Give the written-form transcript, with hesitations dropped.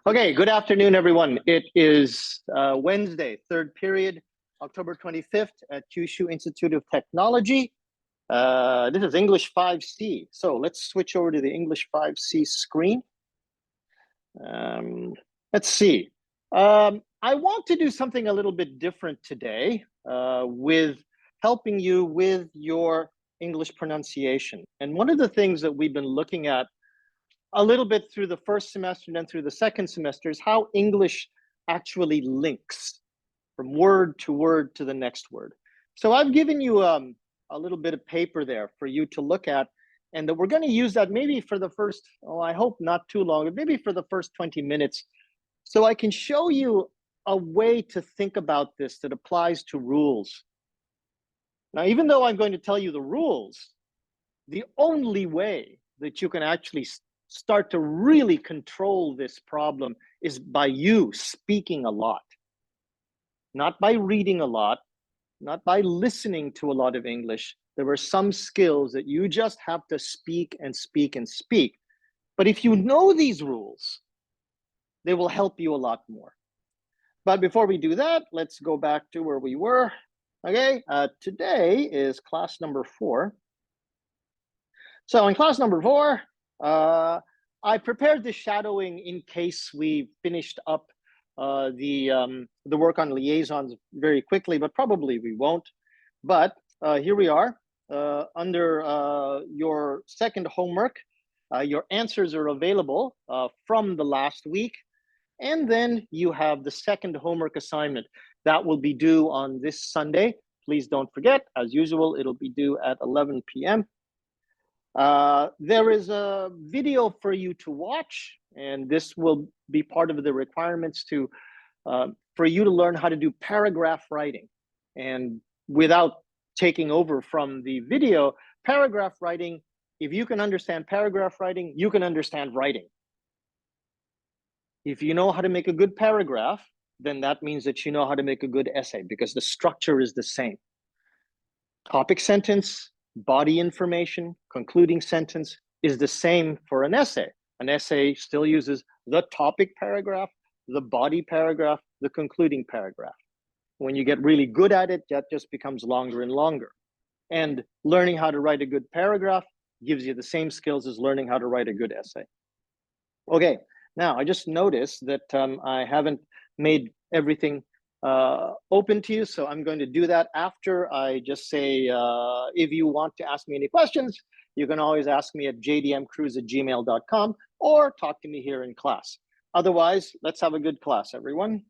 Okay, good afternoon, everyone. It is Wednesday, third period, October 25th at Kyushu Institute of Technology. This is English 5C. So let's switch over to the English 5C screen. Let's see. I want to do something a little bit different today with helping you with your English pronunciation. And one of the things that we've been looking at a little bit through the first semester and then through the second semester is how English actually links from word to the next word. So I've given you a little bit of paper there for you to look at, and that we're going to use that maybe for the first, I hope not too long, but maybe for the first 20 minutes, so I can show you a way to think about this that applies to rules. Now, even though I'm going to tell you the rules, the only way that you can actually start to really control this problem is by you speaking a lot, not by reading a lot, not by listening to a lot of English. There are some skills that you just have to speak and speak and speak. But if you know these rules, they will help you a lot more. But before we do that, let's go back to where we were. Okay, today is class number 4. So in class number 4, I prepared the shadowing in case we finished up the work on liaisons very quickly, but probably we won't. But here we are under your second homework. Your answers are available from the last week. And then you have the second homework assignment that will be due on this Sunday. Please don't forget, as usual, it'll be due at 11 p.m. There is a video for you to watch, and this will be part of the requirements to for you to learn how to do paragraph writing. And without taking over from the video, paragraph writing, if you can understand paragraph writing, you can understand writing. If you know how to make a good paragraph, then that means that you know how to make a good essay, because the structure is the same. Topic sentence, body information, concluding sentence is the same for an essay. An essay still uses the topic paragraph, the body paragraph, the concluding paragraph. When you get really good at it, that just becomes longer and longer. And learning how to write a good paragraph gives you the same skills as learning how to write a good essay. Okay, now I just noticed that I haven't made everything open to you, so I'm going to do that after I just say, if you want to ask me any questions, you can always ask me at jdmcruz@gmail.com or talk to me here in class. Otherwise, let's have a good class, everyone.